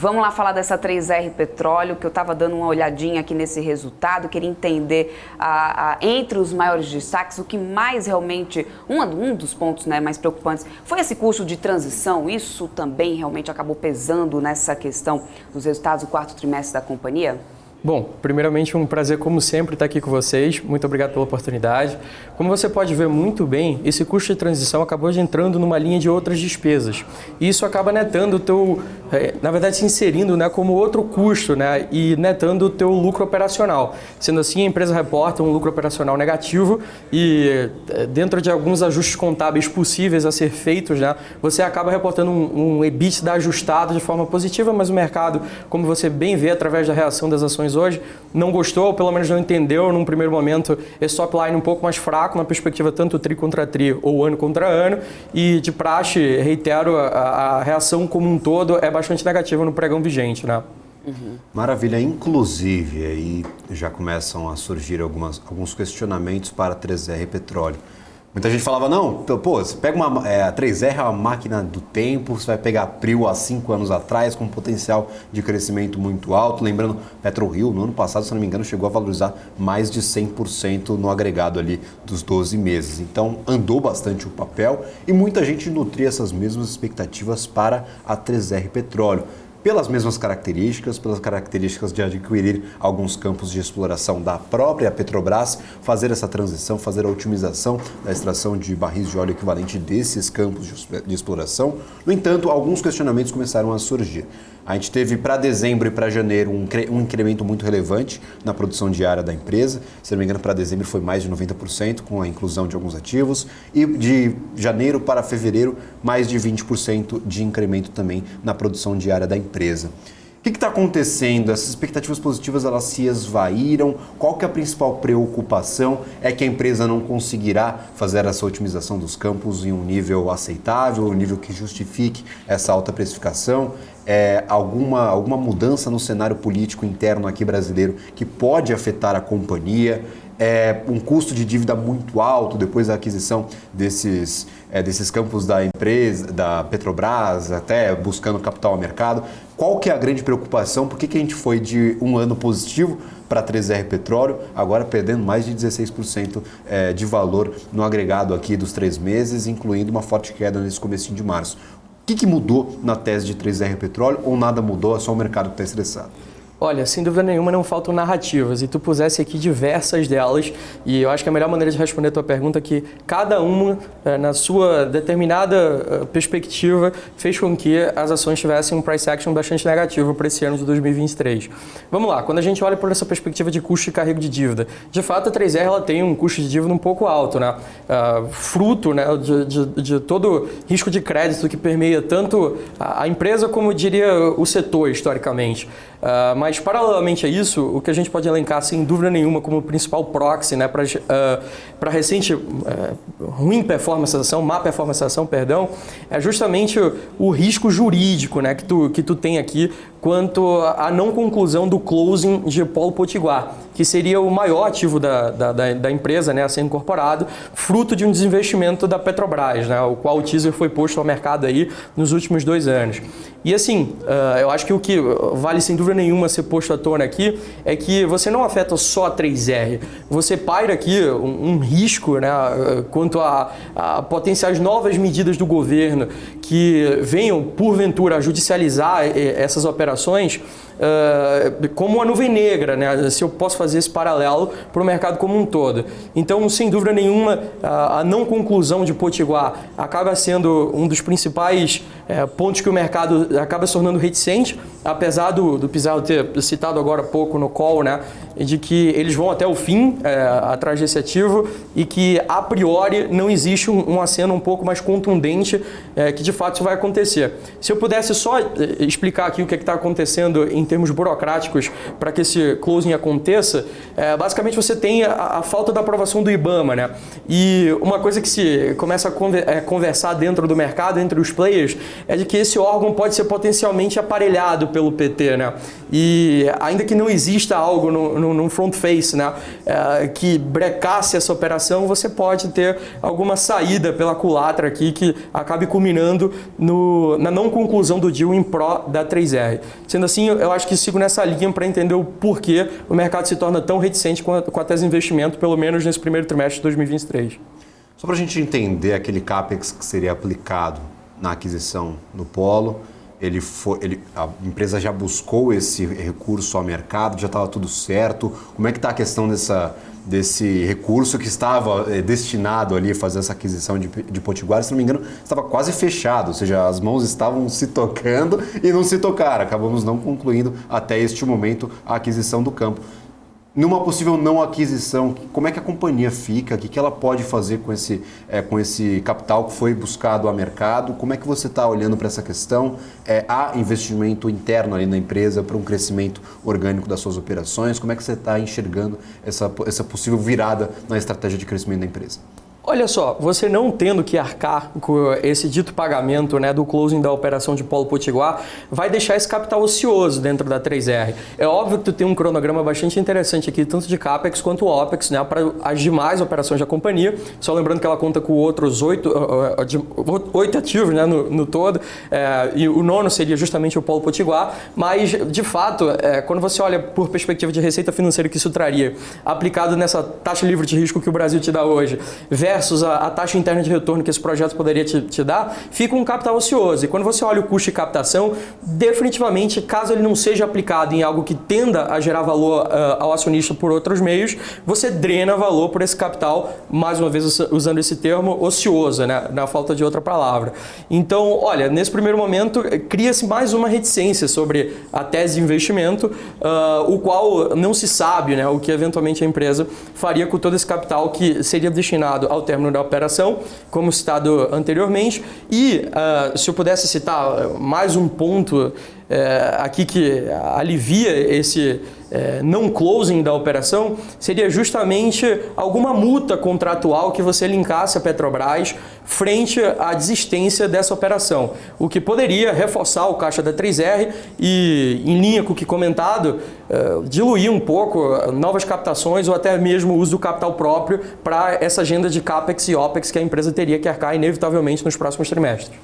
Vamos lá falar dessa 3R Petróleo, que eu estava dando uma olhadinha aqui nesse resultado, queria entender entre os maiores destaques, o que mais realmente, um dos pontos, né, mais preocupantes, foi esse custo de transição. Isso também realmente acabou pesando nessa questão dos resultados do quarto trimestre da companhia? Bom, primeiramente um prazer como sempre estar aqui com vocês, muito obrigado pela oportunidade. Como você pode ver muito bem, esse custo de transição acabou entrando numa linha de outras despesas. E isso acaba netando o teu, na verdade se inserindo, né, como outro custo, né, e netando o teu lucro operacional. Sendo assim, a empresa reporta um lucro operacional negativo e dentro de alguns ajustes contábeis possíveis a ser feitos, né, você acaba reportando um EBITDA ajustado de forma positiva, mas o mercado, como você bem vê através da reação das ações hoje, não gostou, ou pelo menos não entendeu num primeiro momento esse top line um pouco mais fraco na perspectiva tanto tri contra tri ou ano contra ano, e de praxe, reitero, a reação como um todo é bastante negativa no pregão vigente, né? Maravilha, inclusive aí já começam a surgir alguns questionamentos para a 3R Petróleo. Muita gente falava, não, pô, você pega a 3R é uma máquina do tempo, você vai pegar a Prio há 5 anos atrás, com um potencial de crescimento muito alto. Lembrando, PetroRio, no ano passado, se não me engano, chegou a valorizar mais de 100% no agregado ali dos 12 meses. Então, andou bastante o papel e muita gente nutria essas mesmas expectativas para a 3R Petróleo. Pelas mesmas características, pelas características de adquirir alguns campos de exploração da própria Petrobras, fazer essa transição, fazer a otimização da extração de barris de óleo equivalente desses campos de exploração. No entanto, alguns questionamentos começaram a surgir. A gente teve para dezembro e para janeiro um incremento muito relevante na produção diária da empresa. Se não me engano, para dezembro foi mais de 90%, com a inclusão de alguns ativos. E de janeiro para fevereiro, mais de 20% de incremento também na produção diária da empresa. O que está acontecendo? Essas expectativas positivas, elas se esvaíram? Qual que é a principal preocupação? É que a empresa não conseguirá fazer essa otimização dos campos em um nível aceitável, um nível que justifique essa alta precificação? Alguma mudança no cenário político interno aqui brasileiro que pode afetar a companhia? Um custo de dívida muito alto depois da aquisição desses campos da empresa, da Petrobras, até buscando capital ao mercado. Qual que é a grande preocupação? Por que a gente foi de um ano positivo para a 3R Petróleo, agora perdendo mais de 16% de valor no agregado aqui dos 3 meses, incluindo uma forte queda nesse comecinho de março? O que mudou na tese de 3R Petróleo ou nada mudou, é só o mercado que está estressado? Olha, sem dúvida nenhuma não faltam narrativas, e tu pusesse aqui diversas delas, e eu acho que a melhor maneira de responder a tua pergunta é que cada uma, na sua determinada perspectiva, fez com que as ações tivessem um price action bastante negativo para esse ano de 2023. Vamos lá, quando a gente olha por essa perspectiva de custo de carrego de dívida, de fato a 3R ela tem um custo de dívida um pouco alto, né? Fruto, né, de todo risco de crédito que permeia tanto a empresa como, eu diria, o setor historicamente. Mas, paralelamente a isso, o que a gente pode elencar, sem dúvida nenhuma, como principal proxy, né, para recente ruim performance da ação, má performance da ação, perdão, é justamente o risco jurídico, né, que tu tem aqui quanto à não conclusão do closing de Polo Potiguar, que seria o maior ativo da empresa, né, a ser incorporado, fruto de um desinvestimento da Petrobras, né, o qual o teaser foi posto ao mercado aí nos últimos 2 anos. E assim, eu acho que o que vale sem dúvida nenhuma ser posto à tona aqui é que você não afeta só a 3R, você paira aqui um risco, né, quanto a potenciais novas medidas do governo que venham, porventura, a judicializar essas operações, como uma nuvem negra, né? Se eu posso fazer esse paralelo para o mercado como um todo. Então, sem dúvida nenhuma, a não conclusão de Potiguar acaba sendo um dos principais pontos que o mercado acaba se tornando reticente, apesar do Pizarro ter citado agora há pouco no call, né, de que eles vão até o fim atrás desse ativo e que, a priori, não existe um aceno um pouco mais contundente que, de fato, isso vai acontecer. Se eu pudesse só explicar aqui o que está acontecendo em termos burocráticos para que esse closing aconteça, basicamente você tem a falta da aprovação do IBAMA, né? E uma coisa que se começa a conversar dentro do mercado, entre os players, é de que esse órgão pode ser potencialmente aparelhado pelo PT, né? E ainda que não exista algo no front face, né, que brecasse essa operação, você pode ter alguma saída pela culatra aqui que acabe culminando na não conclusão do deal em pró da 3R. Sendo assim, eu acho que sigo nessa linha para entender o porquê o mercado se torna tão reticente com a tese de investimento, pelo menos nesse primeiro trimestre de 2023. Só para a gente entender aquele CAPEX que seria aplicado na aquisição no Polo, a empresa já buscou esse recurso ao mercado, já estava tudo certo? Como é que está a questão desse recurso que estava destinado ali a fazer essa aquisição de Potiguar? Se não me engano, estava quase fechado, ou seja, as mãos estavam se tocando e não se tocaram. Acabamos não concluindo até este momento a aquisição do campo. Numa possível não aquisição, como é que a companhia fica? O que ela pode fazer com esse capital que foi buscado ao mercado? Como é que você está olhando para essa questão? Há investimento interno ali na empresa para um crescimento orgânico das suas operações? Como é que você está enxergando essa possível virada na estratégia de crescimento da empresa? Olha só, você não tendo que arcar com esse dito pagamento, né, do closing da operação de Polo Potiguar, vai deixar esse capital ocioso dentro da 3R. É óbvio que tu tem um cronograma bastante interessante aqui, tanto de CAPEX quanto OPEX, né, para as demais operações da companhia. Só lembrando que ela conta com outros 8 ativos, né, no todo, e o nono seria justamente o Polo Potiguar. Mas, de fato, quando você olha por perspectiva de receita financeira que isso traria, aplicado nessa taxa livre de risco que o Brasil te dá hoje, versus a taxa interna de retorno que esse projeto poderia te dar, fica um capital ocioso. E quando você olha o custo de captação, definitivamente, caso ele não seja aplicado em algo que tenda a gerar valor ao acionista por outros meios, você drena valor por esse capital, mais uma vez usando esse termo, ocioso, né? Na falta de outra palavra. Então, olha, nesse primeiro momento, cria-se mais uma reticência sobre a tese de investimento, o qual não se sabe, né, o que eventualmente a empresa faria com todo esse capital que seria destinado ao término da operação, como citado anteriormente. E se eu pudesse citar mais um ponto aqui que alivia esse não closing da operação, seria justamente alguma multa contratual que você linkasse a Petrobras frente à desistência dessa operação, o que poderia reforçar o caixa da 3R e, em linha com o que comentado, diluir um pouco novas captações ou até mesmo o uso do capital próprio para essa agenda de CAPEX e OPEX que a empresa teria que arcar inevitavelmente nos próximos trimestres.